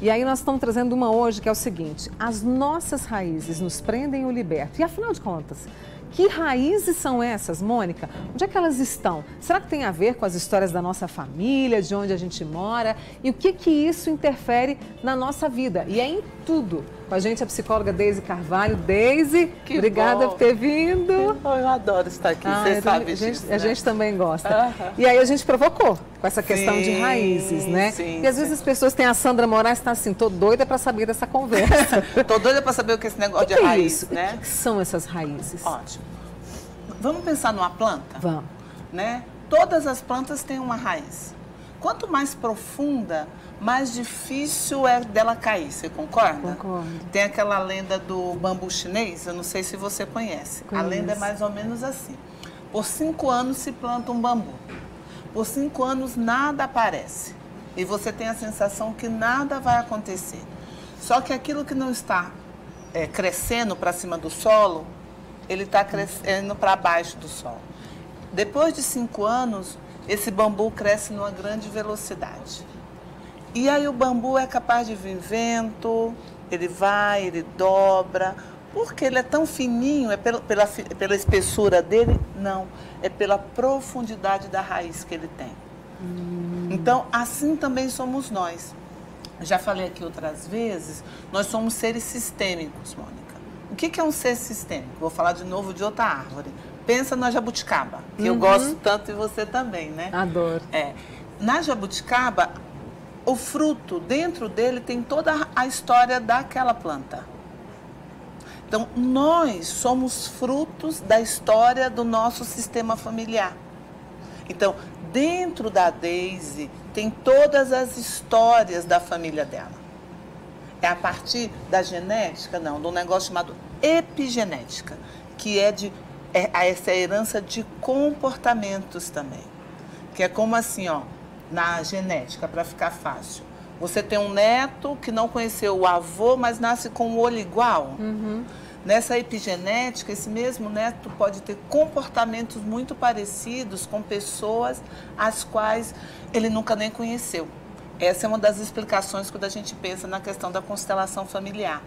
E aí nós estamos trazendo uma hoje que é o seguinte: as nossas raízes nos prendem ou libertam. E afinal de contas, que raízes são essas, Mônica? Onde é que elas estão? Será que tem a ver com as histórias da nossa família, de onde a gente mora? E o que isso interfere na nossa vida? E é em tudo. Com a gente a psicóloga Deise Carvalho. Deise, obrigada por ter vindo. Eu adoro estar aqui, você sabe disso, né? A gente também gosta. E aí a gente provocou com essa questão de raízes, né? Sim, e às vezes as pessoas têm a Sandra Moraes, está assim, tô doida para saber dessa conversa. Tô doida para saber o que é esse negócio de raiz, isso? né? O que são essas raízes? Ótimo. Vamos pensar numa planta? Vamos. Né? Todas as plantas têm uma raiz. Quanto mais profunda, mais difícil é dela cair, você concorda? Concordo. Tem aquela lenda do bambu chinês, eu não sei se você conhece. Conheço. A lenda é mais ou menos assim. Por 5 anos se planta um bambu. Por 5 anos nada aparece. E você tem a sensação que nada vai acontecer. Só que aquilo que não está crescendo para cima do solo, ele está crescendo para baixo do solo. Depois de 5 anos, esse bambu cresce numa grande velocidade. E aí o bambu é capaz de vir vento, ele vai, ele dobra. Porque ele é tão fininho, é pela espessura dele? Não, é pela profundidade da raiz que ele tem. Então, assim também somos nós. Já falei aqui outras vezes, nós somos seres sistêmicos, Mônica. O que é um ser sistêmico? Vou falar de novo de outra árvore. Pensa na jabuticaba, que eu gosto tanto e você também, né? Adoro. Na jabuticaba, o fruto, dentro dele, tem toda a história daquela planta. Então, nós somos frutos da história do nosso sistema familiar. Então, dentro da Deise, tem todas as histórias da família dela. É a partir da genética, não, de um negócio chamado epigenética, que é essa herança de comportamentos também. Que é como assim, ó, na genética, para ficar fácil. Você tem um neto que não conheceu o avô, mas nasce com o olho igual. Nessa epigenética, esse mesmo neto pode ter comportamentos muito parecidos com pessoas às quais ele nunca nem conheceu. Essa é uma das explicações quando a gente pensa na questão da constelação familiar.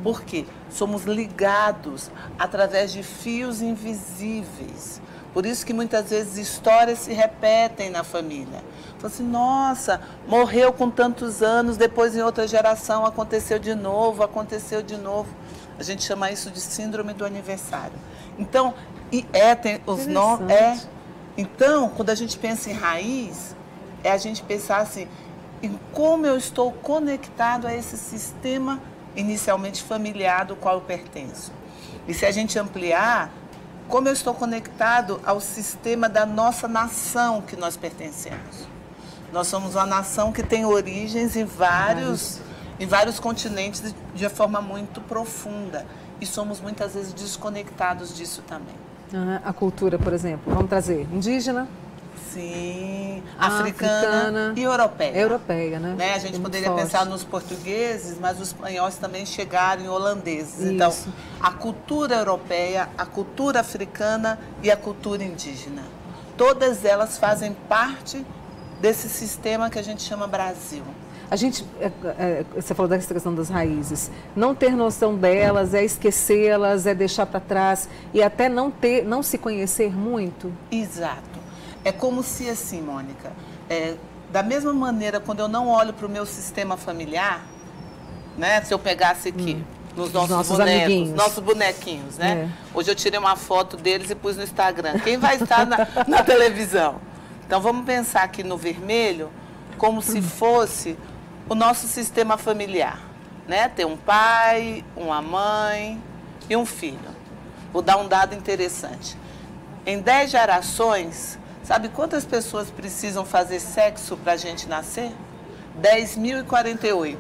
Por quê? Somos ligados através de fios invisíveis. Por isso que muitas vezes histórias se repetem na família. Fala assim, nossa, morreu com tantos anos, depois em outra geração aconteceu de novo, aconteceu de novo. A gente chama isso de síndrome do aniversário. Então, tem os nomes. Então, quando a gente pensa em raiz, é a gente pensar assim, em como eu estou conectado a esse sistema inicialmente familiar do qual eu pertenço. E se a gente ampliar, como eu estou conectado ao sistema da nossa nação que nós pertencemos. Nós somos uma nação que tem origens em vários continentes de forma muito profunda. E somos muitas vezes desconectados disso também. A cultura, por exemplo, vamos trazer indígena? Sim, africana e europeia. Europeia, né? A gente poderia pensar nos portugueses, mas os espanhóis também chegaram em holandeses. Isso. Então, a cultura europeia, a cultura africana e a cultura indígena. Todas elas fazem parte desse sistema que a gente chama Brasil. A gente, você falou dessa questão das raízes, não ter noção delas, é esquecê-las, é deixar para trás e até não se conhecer muito? Exato. É como se assim, Mônica, da mesma maneira, quando eu não olho para o meu sistema familiar, né, se eu pegasse aqui, nos nossos bonequinhos, né? Hoje eu tirei uma foto deles e pus no Instagram. Quem vai estar na televisão? Então vamos pensar aqui no vermelho como se fosse o nosso sistema familiar, né? Tem um pai, uma mãe e um filho. Vou dar um dado interessante. Em 10 gerações, sabe quantas pessoas precisam fazer sexo para a gente nascer? 10.048.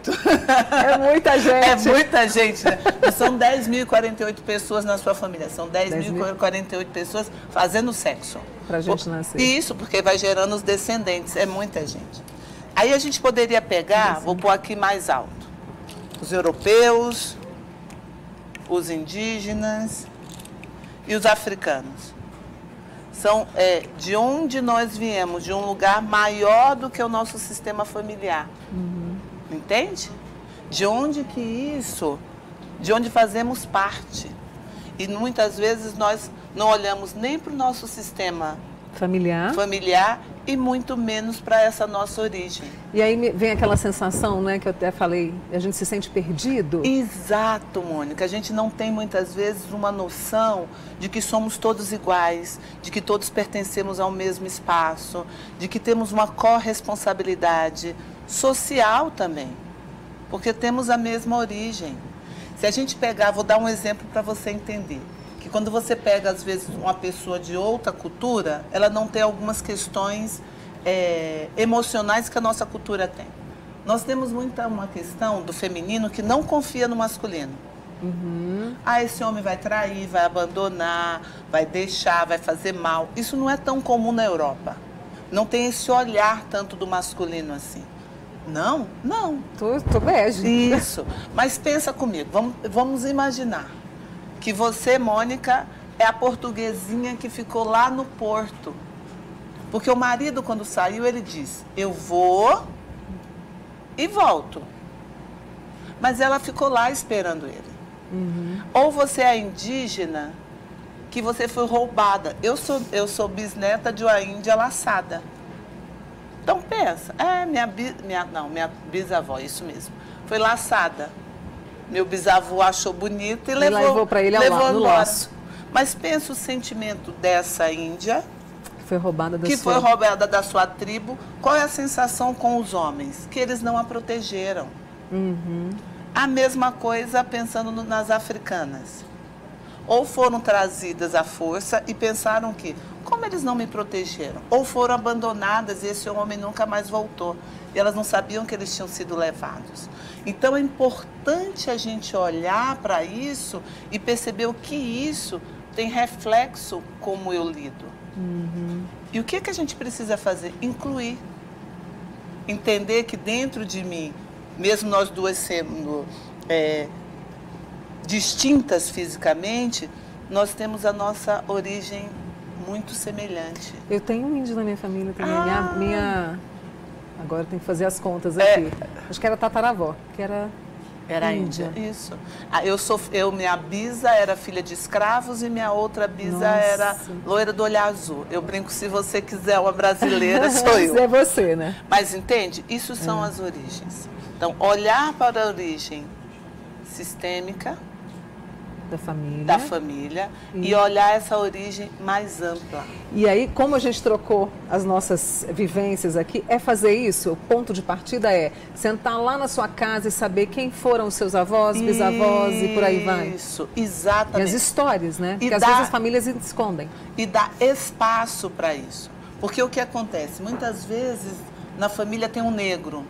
É muita gente. É muita gente, né? Não são 10.048 pessoas na sua família, são 10.048 pessoas fazendo sexo. Para a gente nascer. Isso, porque vai gerando os descendentes, é muita gente. Aí a gente poderia pegar, vou pôr aqui mais alto, os europeus, os indígenas e os africanos. São de onde nós viemos, de um lugar maior do que o nosso sistema familiar. Entende? de onde fazemos parte. E muitas vezes nós não olhamos nem para o nosso sistema familiar e muito menos para essa nossa origem. E aí vem aquela sensação, né, que eu até falei, a gente se sente perdido. Exato, Mônica. A gente não tem muitas vezes uma noção de que somos todos iguais, de que todos pertencemos ao mesmo espaço, de que temos uma corresponsabilidade social também, porque temos a mesma origem. Se a gente pegar, vou dar um exemplo para você entender. Que quando você pega, às vezes, uma pessoa de outra cultura, ela não tem algumas questões emocionais que a nossa cultura tem. Nós temos uma questão do feminino que não confia no masculino. Ah, esse homem vai trair, vai abandonar, vai deixar, vai fazer mal. Isso não é tão comum na Europa. Não tem esse olhar tanto do masculino assim. Não, não. Tô bege. Isso. Mas pensa comigo, vamos imaginar que você, Mônica, é a portuguesinha que ficou lá no porto. Porque o marido, quando saiu, ele disse, eu vou e volto. Mas ela ficou lá esperando ele. Ou você é indígena, que você foi roubada. Eu sou bisneta de uma índia laçada. Então pensa, minha bisavó, isso mesmo, foi laçada. Meu bisavô achou bonito e levou para ele embora. No laço. Mas pensa o sentimento dessa índia, foi roubada da sua tribo. Qual é a sensação com os homens? Que eles não a protegeram. A mesma coisa pensando nas africanas. Ou foram trazidas à força e pensaram que, como eles não me protegeram? Ou foram abandonadas e esse homem nunca mais voltou. E elas não sabiam que eles tinham sido levados. Então é importante a gente olhar para isso e perceber o que isso tem reflexo como eu lido. E o que a gente precisa fazer? Incluir. Entender que dentro de mim, mesmo nós duas sendo distintas fisicamente, nós temos a nossa origem muito semelhante. Eu tenho um índio na minha família também. Agora tem que fazer as contas aqui. Acho que era tataravó, que era índia. Isso. Minha bisa era filha de escravos e minha outra bisa era loira do olho azul. Eu brinco, se você quiser uma brasileira, sou eu. É você, né? Mas entende? Isso são as origens. Então, olhar para a origem sistêmica da família e olhar essa origem mais ampla. E aí, como a gente trocou as nossas vivências aqui, é fazer isso, o ponto de partida é sentar lá na sua casa e saber quem foram os seus avós, bisavós e por aí vai. Isso, exatamente. E as histórias, né? Porque às vezes as famílias escondem. E dar espaço para isso. Porque o que acontece? Muitas vezes na família tem um negro.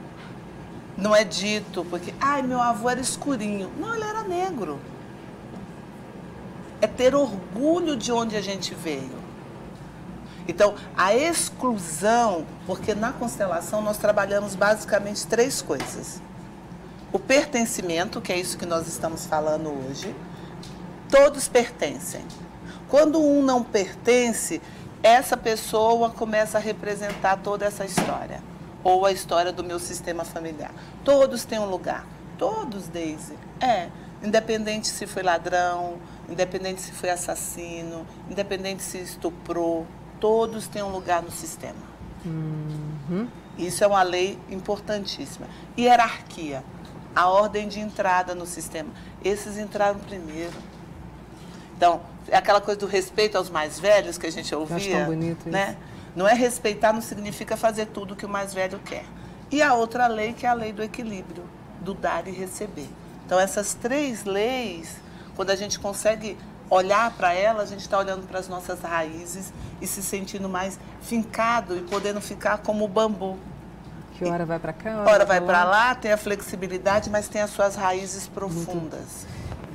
Não é dito, porque, meu avô era escurinho. Não, ele era negro. É ter orgulho de onde a gente veio. Então, a exclusão, porque na constelação nós trabalhamos basicamente 3 coisas. O pertencimento, que é isso que nós estamos falando hoje. Todos pertencem. Quando um não pertence, essa pessoa começa a representar toda essa história. Ou a história do meu sistema familiar. Todos têm um lugar. Todos, Daisy. Independente se foi ladrão, independente se foi assassino, independente se estuprou, todos têm um lugar no sistema. Isso é uma lei importantíssima. Hierarquia, a ordem de entrada no sistema. Esses entraram primeiro. Então, é aquela coisa do respeito aos mais velhos que a gente ouvia. Acho tão bonito né? isso. Não é respeitar, não significa fazer tudo que o mais velho quer. E a outra lei, que é a lei do equilíbrio, do dar e receber. Então, essas 3 leis, quando a gente consegue olhar para elas, a gente está olhando para as nossas raízes e se sentindo mais fincado e podendo ficar como o bambu. Que hora vai para cá, hora vai para lá, tem a flexibilidade, mas tem as suas raízes profundas.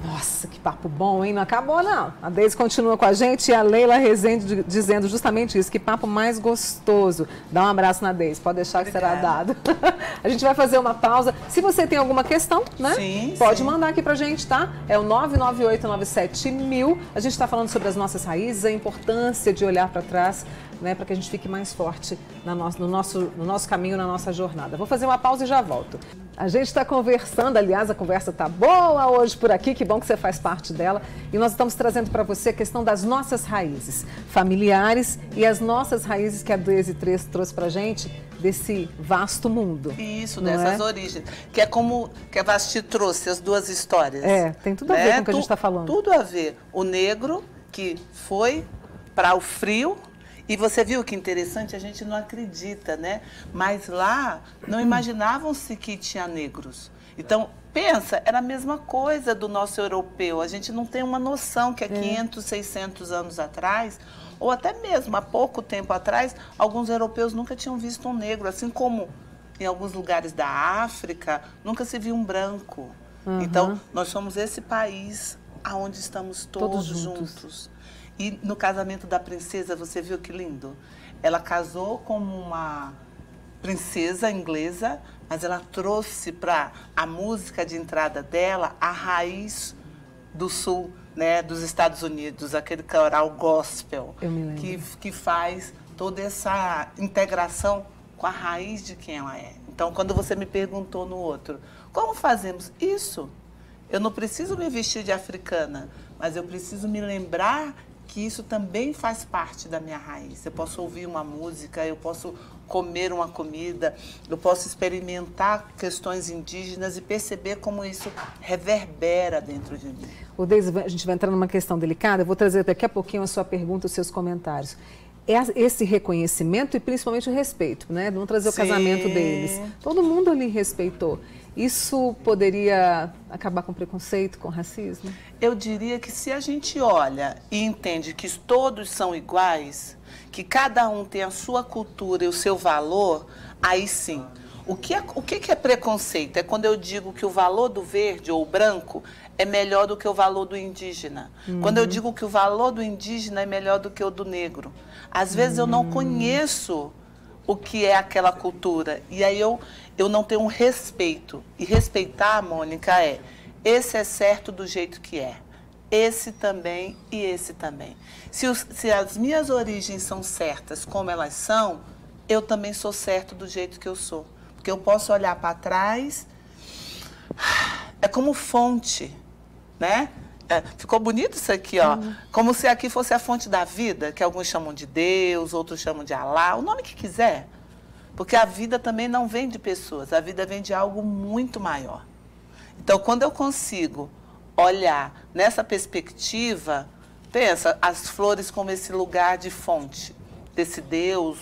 Nossa, que papo bom, hein? Não acabou, não. A Deise continua com a gente e a Leila Rezende dizendo justamente isso. Que papo mais gostoso. Dá um abraço na Deise, pode deixar que será dado. A gente vai fazer uma pausa. Se você tem alguma questão, né? Sim, pode mandar aqui pra gente, tá? É o 998971000. A gente está falando sobre as nossas raízes, a importância de olhar para trás, né? Para que a gente fique mais forte no nosso caminho, na nossa jornada. Vou fazer uma pausa e já volto. A gente está conversando, aliás, a conversa está boa hoje por aqui, que bom que você faz parte dela. E nós estamos trazendo para você a questão das nossas raízes familiares e as nossas raízes que a 2 e 3 trouxe para a gente desse vasto mundo. Isso, dessas origens. Que é como que a Vasti trouxe as duas histórias. Tem tudo a ver com o que a gente está falando. Tudo a ver. O negro que foi para o frio. E você viu que interessante, a gente não acredita, né? Mas lá não imaginavam-se que tinha negros. Então, pensa, era a mesma coisa do nosso europeu. A gente não tem uma noção que há 500, 600 anos atrás, ou até mesmo há pouco tempo atrás, alguns europeus nunca tinham visto um negro. Assim como em alguns lugares da África, nunca se viu um branco. Então, nós somos esse país onde estamos todos juntos. E no casamento da princesa, você viu que lindo? Ela casou como uma princesa inglesa, mas ela trouxe para a música de entrada dela a raiz do sul, né, dos Estados Unidos, aquele coral gospel, que faz toda essa integração com a raiz de quem ela é. Então, quando você me perguntou no outro, como fazemos isso? Eu não preciso me vestir de africana, mas eu preciso me lembrar que isso também faz parte da minha raiz. Eu posso ouvir uma música, eu posso comer uma comida, eu posso experimentar questões indígenas e perceber como isso reverbera dentro de mim. O Deise, a gente vai entrar numa questão delicada, eu vou trazer daqui a pouquinho a sua pergunta, os seus comentários. Esse reconhecimento e principalmente o respeito, né? Vamos trazer o casamento deles. Todo mundo ali respeitou. Isso poderia acabar com preconceito, com racismo? Eu diria que se a gente olha e entende que todos são iguais, que cada um tem a sua cultura e o seu valor, aí sim. O que é preconceito? É quando eu digo que o valor do verde ou branco é melhor do que o valor do indígena. Quando eu digo que o valor do indígena é melhor do que o do negro. Às vezes eu não conheço o que é aquela cultura. E aí eu não tenho um respeito. E respeitar, Mônica, esse é certo do jeito que é. Esse também e esse também. Se as minhas origens são certas como elas são, eu também sou certo do jeito que eu sou. Porque eu posso olhar para trás, é como fonte, né? Ficou bonito isso aqui, ó. Como se aqui fosse a fonte da vida, que alguns chamam de Deus, outros chamam de Alá, o nome que quiser. Porque a vida também não vem de pessoas, a vida vem de algo muito maior. Então, quando eu consigo olhar nessa perspectiva, pensa as flores como esse lugar de fonte desse Deus.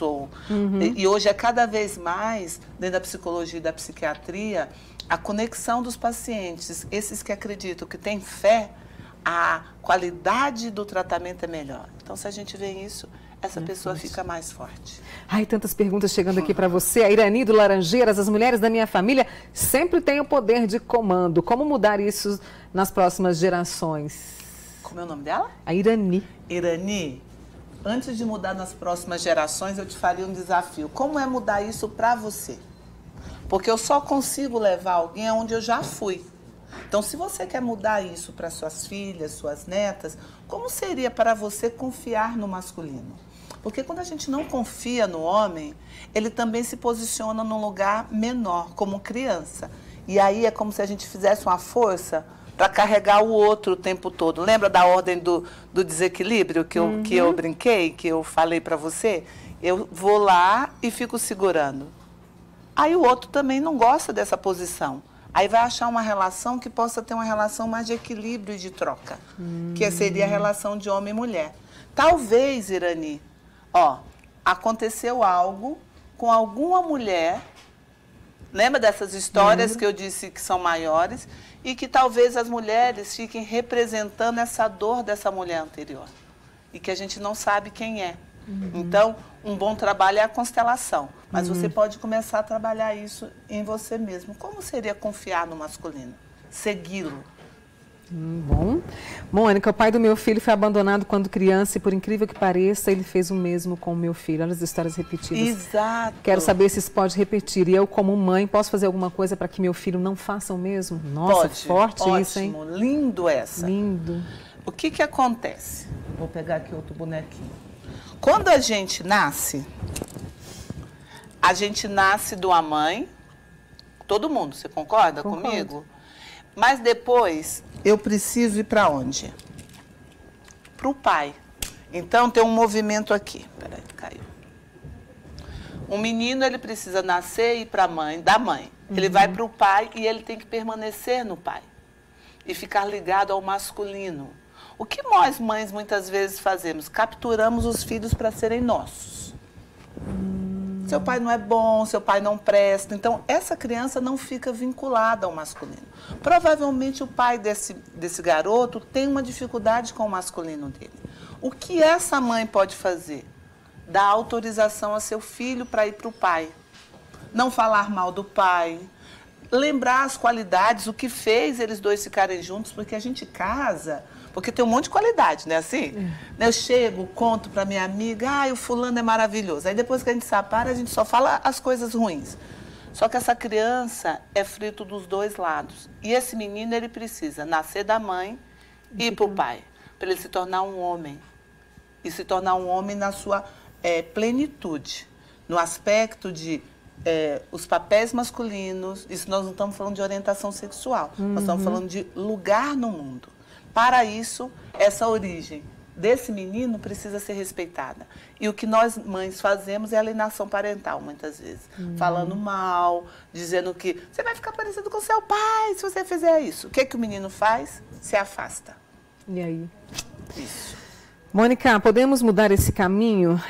E hoje é cada vez mais, dentro da psicologia e da psiquiatria, a conexão dos pacientes, esses que acreditam, que têm fé, a qualidade do tratamento é melhor. Então, se a gente vê isso, essa pessoa fica mais forte. Ai, tantas perguntas chegando aqui para você. A Irani do Laranjeiras, as mulheres da minha família sempre têm o poder de comando. Como mudar isso nas próximas gerações? Como é o nome dela? A Irani. Irani, antes de mudar nas próximas gerações, eu te faria um desafio. Como é mudar isso para você? Porque eu só consigo levar alguém aonde eu já fui. Então, se você quer mudar isso para suas filhas, suas netas, como seria para você confiar no masculino? Porque quando a gente não confia no homem, ele também se posiciona num lugar menor, como criança. E aí é como se a gente fizesse uma força para carregar o outro o tempo todo. Lembra da ordem do desequilíbrio que eu brinquei, que eu falei para você? Eu vou lá e fico segurando. Aí o outro também não gosta dessa posição. Aí vai achar uma relação que possa ter uma relação mais de equilíbrio e de troca, que seria a relação de homem e mulher. Talvez, Irani, aconteceu algo com alguma mulher, lembra dessas histórias que eu disse que são maiores, e que talvez as mulheres fiquem representando essa dor dessa mulher anterior, e que a gente não sabe quem é. Então, um bom trabalho é a constelação, mas você pode começar a trabalhar isso em você mesmo. Como seria confiar no masculino? Segui-lo. Bom. Mônica, o pai do meu filho foi abandonado quando criança e, por incrível que pareça, ele fez o mesmo com o meu filho. Olha as histórias repetidas. Exato. Quero saber se isso pode repetir. E eu, como mãe, posso fazer alguma coisa para que meu filho não faça o mesmo? Nossa, pode. Forte Ótimo. Isso, hein? Lindo essa. Lindo. O que acontece? Vou pegar aqui outro bonequinho. Quando a gente nasce de uma mãe, todo mundo, você concorda comigo? Mas depois, eu preciso ir para onde? Para o pai. Então, tem um movimento aqui. Peraí, caiu. Um menino, ele precisa nascer e ir para a mãe, da mãe. Ele vai para o pai e ele tem que permanecer no pai. E ficar ligado ao masculino. O que nós, mães, muitas vezes fazemos? Capturamos os filhos para serem nossos. Seu pai não é bom, seu pai não presta. Então, essa criança não fica vinculada ao masculino. Provavelmente, o pai desse garoto tem uma dificuldade com o masculino dele. O que essa mãe pode fazer? Dar autorização a seu filho para ir para o pai. Não falar mal do pai. Lembrar as qualidades, o que fez eles dois ficarem juntos, porque a gente casa... Porque tem um monte de qualidade, né? Assim, eu chego, conto para minha amiga, o fulano é maravilhoso. Aí depois que a gente separa, a gente só fala as coisas ruins. Só que essa criança é fruto dos dois lados. E esse menino, ele precisa nascer da mãe e ir para o pai, para ele se tornar um homem. E se tornar um homem na sua plenitude, no aspecto de os papéis masculinos. Isso nós não estamos falando de orientação sexual, nós estamos falando de lugar no mundo. Para isso, essa origem desse menino precisa ser respeitada. E o que nós, mães, fazemos é alienação parental, muitas vezes. Falando mal, dizendo que você vai ficar parecido com seu pai se você fizer isso. O que que o menino faz? Se afasta. E aí? Isso. Mônica, podemos mudar esse caminho?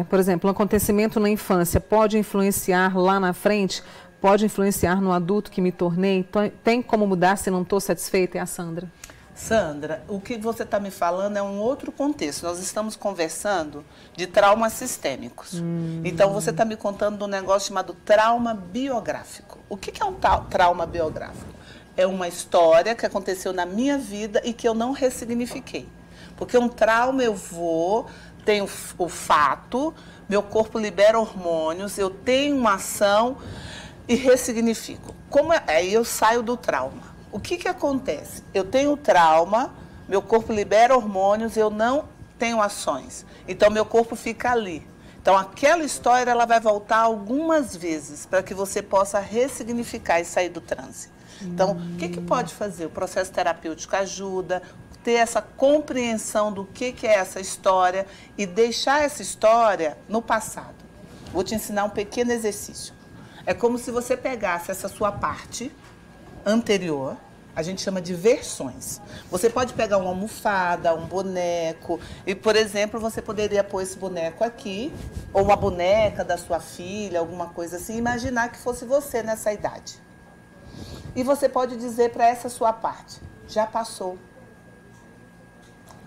Por exemplo, um acontecimento na infância pode influenciar lá na frente? Pode influenciar no adulto que me tornei? Tem como mudar se não estou satisfeita? É a Sandra. Sandra, o que você está me falando é um outro contexto. Nós estamos conversando de traumas sistêmicos. Então, você está me contando de um negócio chamado trauma biográfico. O que é um trauma biográfico? É uma história que aconteceu na minha vida e que eu não ressignifiquei. Porque um trauma tenho o fato, meu corpo libera hormônios, eu tenho uma ação e ressignifico. Aí eu saio do trauma. O que acontece? Eu tenho trauma, meu corpo libera hormônios, eu não tenho ações. Então, meu corpo fica ali. Então, aquela história ela vai voltar algumas vezes para que você possa ressignificar e sair do transe. Então, o que pode fazer? O processo terapêutico ajuda, ter essa compreensão do que é essa história e deixar essa história no passado. Vou te ensinar um pequeno exercício. É como se você pegasse essa sua parte anterior, a gente chama de versões. Você pode pegar uma almofada, um boneco, e, por exemplo, você poderia pôr esse boneco aqui, ou uma boneca da sua filha, alguma coisa assim, imaginar que fosse você nessa idade. E você pode dizer para essa sua parte, já passou.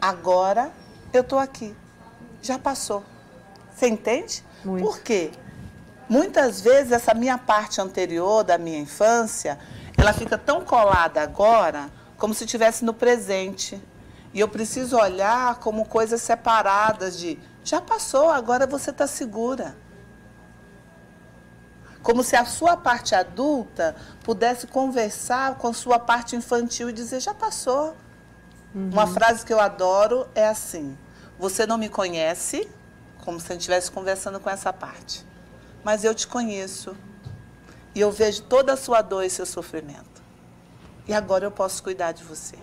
Agora eu estou aqui, já passou. Você entende? Muito. Por quê? Muitas vezes essa minha parte anterior da minha infância, ela fica tão colada agora, como se estivesse no presente. E eu preciso olhar como coisas separadas de, já passou, agora você está segura. Como se a sua parte adulta pudesse conversar com a sua parte infantil e dizer, já passou. Uma frase que eu adoro é assim, você não me conhece, como se a gente estivesse conversando com essa parte, mas eu te conheço. E eu vejo toda a sua dor e seu sofrimento. E agora eu posso cuidar de você.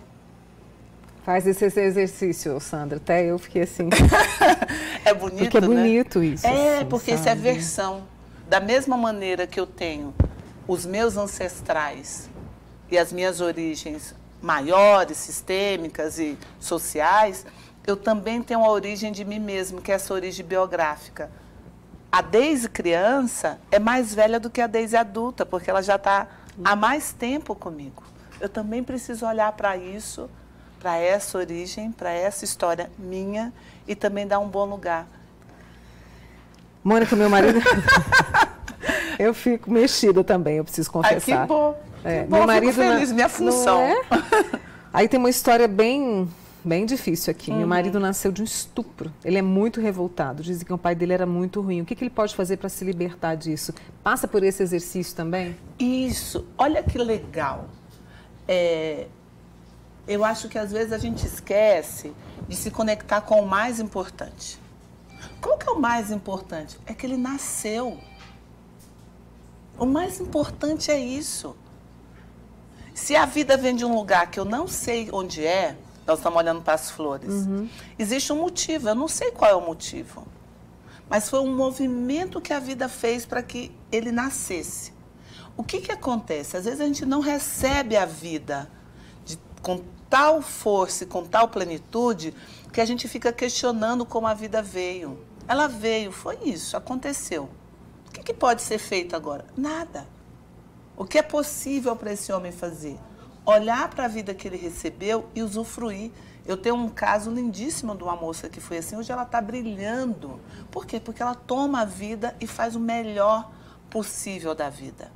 Faz esse exercício, Sandra. Até eu fiquei assim. É bonito, porque é bonito, né? Isso. Assim, porque isso é versão. Da mesma maneira que eu tenho os meus ancestrais e as minhas origens maiores, sistêmicas e sociais, eu também tenho a origem de mim mesmo, que é essa origem biográfica. A Deise criança é mais velha do que a Deise adulta, porque ela já está há mais tempo comigo. Eu também preciso olhar para isso, para essa origem, para essa história minha e também dar um bom lugar. Mônica, meu marido... Eu fico mexida também, eu preciso confessar. Ai, que bom. Que bom, meu marido fico feliz, minha função. Não é? Aí tem uma história bem difícil aqui. Meu marido nasceu de um estupro. Ele é muito revoltado. Dizem que o pai dele era muito ruim. O que ele pode fazer para se libertar disso? Passa por esse exercício também? Isso. Olha que legal. Eu acho que às vezes a gente esquece de se conectar com o mais importante. Qual que é o mais importante? É que ele nasceu. O mais importante é isso. Se a vida vem de um lugar que eu não sei onde é, nós estamos olhando para as flores, existe um motivo, eu não sei qual é o motivo. Mas foi um movimento que a vida fez para que ele nascesse. O que acontece? Às vezes a gente não recebe a vida com tal força e com tal plenitude que a gente fica questionando como a vida veio. Ela veio, foi isso, aconteceu. O que pode ser feito agora? Nada. O que é possível para esse homem fazer? Olhar para a vida que ele recebeu e usufruir. Eu tenho um caso lindíssimo de uma moça que foi assim, hoje ela está brilhando. Por quê? Porque ela toma a vida e faz o melhor possível da vida.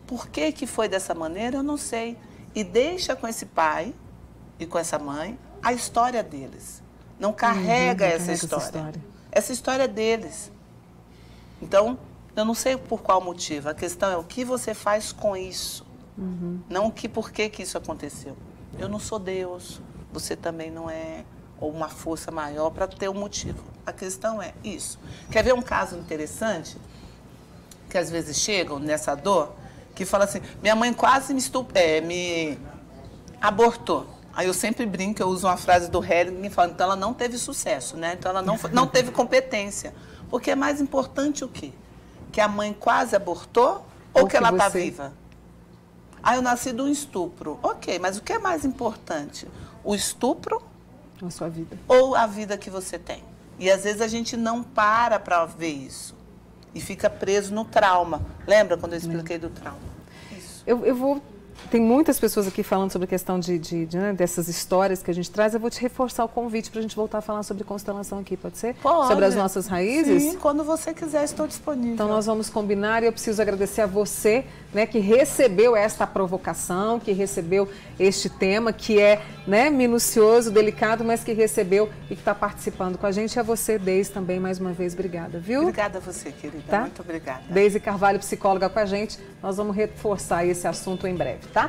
Por que foi dessa maneira? Eu não sei. E deixa com esse pai e com essa mãe a história deles. Não carrega essa história. Essa história é deles. Então, eu não sei por qual motivo. A questão é o que você faz com isso. Não por que isso aconteceu. Eu não sou Deus, você também não é, ou uma força maior para ter um motivo. A questão é isso. Quer ver um caso interessante? Que às vezes chegam nessa dor, que fala assim, minha mãe quase me abortou. Aí eu sempre brinco, eu uso uma frase do Hering e falo, então ela não teve sucesso, né? Então ela não teve competência. Porque é mais importante o quê? Que a mãe quase abortou ou que ela está viva? Ah, eu nasci de um estupro. Ok, mas o que é mais importante? O estupro? Ou a sua vida? Ou a vida que você tem? E às vezes a gente não para ver isso. E fica preso no trauma. Lembra quando eu expliquei do trauma? Isso. Eu vou... Tem muitas pessoas aqui falando sobre a questão né, dessas histórias que a gente traz. Eu vou te reforçar o convite para a gente voltar a falar sobre constelação aqui, pode ser? Pode. Sobre as nossas raízes? Sim, quando você quiser, estou disponível. Então nós vamos combinar e eu preciso agradecer a você, né, que recebeu esta provocação, que recebeu este tema, que é, né, minucioso, delicado, mas que recebeu e que está participando com a gente. E a você, Deise, também, mais uma vez, obrigada, viu? Obrigada a você, querida. Tá? Muito obrigada. Deise Carvalho, psicóloga com a gente. Nós vamos reforçar esse assunto em breve, tá?